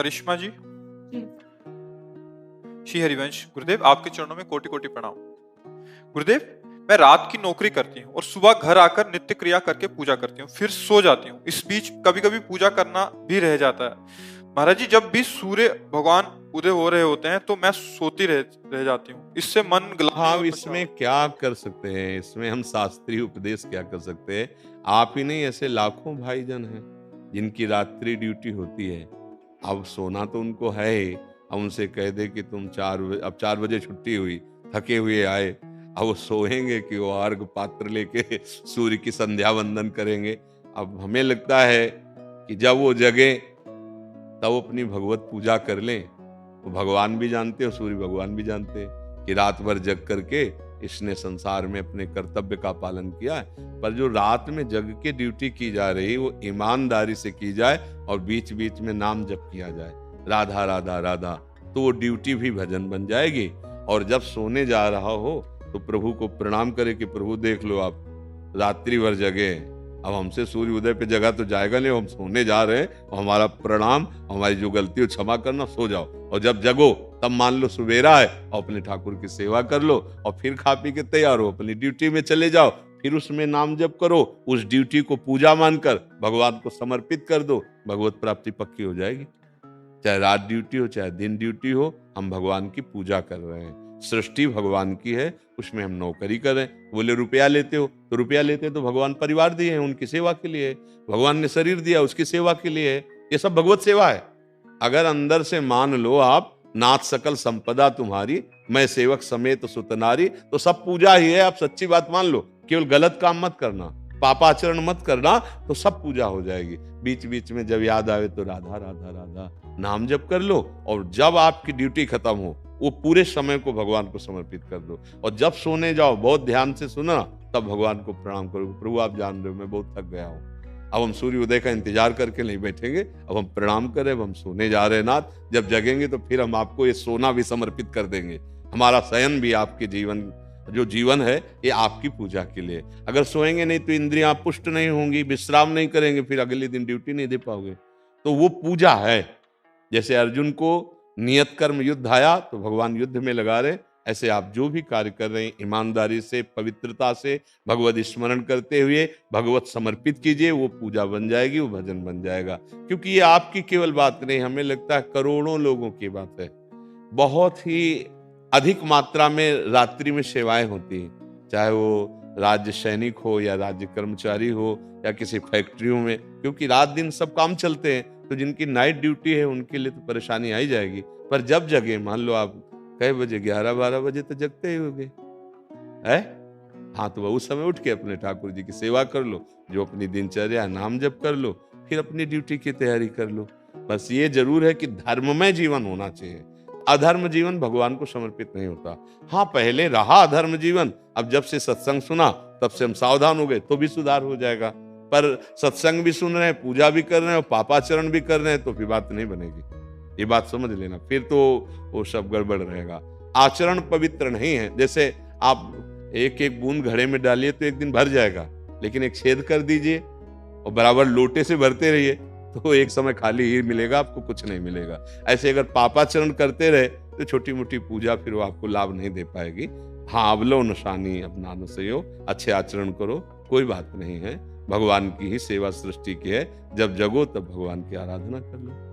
करिश्मा जी, जी। श्री हरिवंश, गुरुदेव आपके चरणों में कोटि कोटि प्रणाम। गुरुदेव, मैं रात की नौकरी करती हूँ और सुबह घर आकर नित्य क्रिया करके पूजा करती हूँ, फिर सो जाती हूँ। इस बीच कभी कभी पूजा करना भी रह जाता है। महाराज जी, जब भी सूर्य भगवान उदय हो रहे होते हैं तो मैं सोती रह जाती हूँ। इससे मन ग्लानि हाँ, और इसमें क्या कर सकते हैं, इसमें हम शास्त्रीय उपदेश क्या कर सकते हैं। आप ही नहीं, ऐसे लाखों भाईजन हैं जिनकी रात्रि ड्यूटी होती है। अब सोना तो उनको है ही। अब उनसे कह दे कि तुम अब 4 बजे छुट्टी हुई, थके हुए आए, अब वो सोएंगे कि वो अर्घ पात्र लेके सूर्य की संध्या वंदन करेंगे। अब हमें लगता है कि जब वो जगे तब वो अपनी भगवत पूजा कर लें। वो भगवान भी जानते और सूर्य भगवान भी जानते हैं कि रात भर जग करके इसने संसार में अपने कर्तव्य का पालन किया है। पर जो रात में जग के ड्यूटी की जा रही वो ईमानदारी से की जाए और बीच बीच में नाम जप किया जाए, राधा राधा राधा, तो वो ड्यूटी भी भजन बन जाएगी। और जब सोने जा रहा हो तो प्रभु को प्रणाम करे कि प्रभु देख लो, आप रात्रि भर जगे हैं, अब हमसे सूर्य उदय पे जगह तो जाएगा नहीं, हम सोने जा रहे हैं, और हमारा प्रणाम, हमारी जो गलती हो क्षमा करना, सो जाओ। और जब जगो तब मान लो सुबेरा है और अपने ठाकुर की सेवा कर लो और फिर खा पी के तैयार हो, अपनी ड्यूटी में चले जाओ। फिर उसमें नाम जप करो, उस ड्यूटी को पूजा मानकर भगवान को समर्पित कर दो, भगवत प्राप्ति पक्की हो जाएगी। चाहे रात ड्यूटी हो चाहे दिन ड्यूटी हो, हम भगवान की पूजा कर रहे हैं। सृष्टि भगवान की है, उसमें हम नौकरी कर रहे हैं। बोले रुपया लेते हो, तो रुपया लेते तो भगवान परिवार दिए हैं, उनकी सेवा के लिए। भगवान ने शरीर दिया, उसकी सेवा के लिए। ये सब भगवत सेवा है। अगर अंदर से मान लो आप, नाथ सकल संपदा तुम्हारी, मैं सेवक समेत सुतनारी, तो सब पूजा ही है। आप सच्ची बात मान लो, केवल गलत काम मत करना, पापाचरण मत करना, तो सब पूजा हो जाएगी। बीच बीच में जब याद आवे तो राधा राधा राधा नाम जप कर लो, और जब आपकी ड्यूटी खत्म हो वो पूरे समय को भगवान को समर्पित कर दो। और जब सोने जाओ बहुत ध्यान से सुना, तब भगवान को प्रणाम करो, प्रभु आप जान रहे हो मैं बहुत थक गया हूँ, अब हम सूर्य उदय का इंतजार करके नहीं बैठेंगे, अब हम प्रणाम करें, अब हम सोने जा रहे हैं नाथ। जब जगेंगे तो फिर हम आपको ये सोना भी समर्पित कर देंगे, हमारा शयन भी आपके जीवन, जो जीवन है ये आपकी पूजा के लिए। अगर सोएंगे नहीं तो इंद्रियां पुष्ट नहीं होंगी, विश्राम नहीं करेंगे, फिर अगले दिन ड्यूटी नहीं दे पाओगे। तो वो पूजा है। जैसे अर्जुन को नियत कर्म युद्ध आया तो भगवान युद्ध में लगा रहे, ऐसे आप जो भी कार्य कर रहे हैं ईमानदारी से, पवित्रता से, भगवत स्मरण करते हुए भगवत समर्पित कीजिए, वो पूजा बन जाएगी, वो भजन बन जाएगा। क्योंकि ये आपकी केवल बात नहीं, हमें लगता है करोड़ों लोगों की बात है। बहुत ही अधिक मात्रा में रात्रि में सेवाएं होती हैं, चाहे वो राज्य सैनिक हो या राज्य कर्मचारी हो या किसी फैक्ट्रियों में, क्योंकि रात दिन सब काम चलते हैं। तो जिनकी नाइट ड्यूटी है उनके लिए तो परेशानी आ ही जाएगी। पर जब जगे, मान लो आप कई बजे, 11-12 बजे तो जगते ही होगे है, हाँ, तो उस समय उठ के अपने ठाकुर जी की सेवा कर लो, जो अपनी दिनचर्या नाम जप कर लो, फिर अपनी ड्यूटी की तैयारी कर लो। बस ये जरूर है कि धर्ममय जीवन होना चाहिए। अधर्म जीवन भगवान को समर्पित नहीं होता। हाँ, पहले रहा अधर्म जीवन, अब जब से सत्संग सुना तब से हम सावधान हो गए, तो भी सुधार हो जाएगा। पर सत्संग भी सुन रहे हैं, पूजा भी कर रहे हैं और पापाचरण भी कर रहे हैं, तो फिर बात नहीं बनेगी। ये बात समझ लेना, फिर तो वो सब गड़बड़ रहेगा। आचरण पवित्र नहीं है। जैसे आप एक एक बूंद घड़े में डालिए तो एक दिन भर जाएगा, लेकिन एक छेद कर दीजिए और बराबर लोटे से भरते रहिए तो एक समय खाली ही मिलेगा, आपको कुछ नहीं मिलेगा। ऐसे अगर पापाचरण करते रहे तो छोटी मोटी पूजा फिर वो आपको लाभ नहीं दे पाएगी। हाँ, अवलो नशानी अपना नसयो, अच्छे आचरण करो, कोई बात नहीं है। भगवान की ही सेवा सृष्टि की है, जब जगो तब भगवान की आराधना कर लो।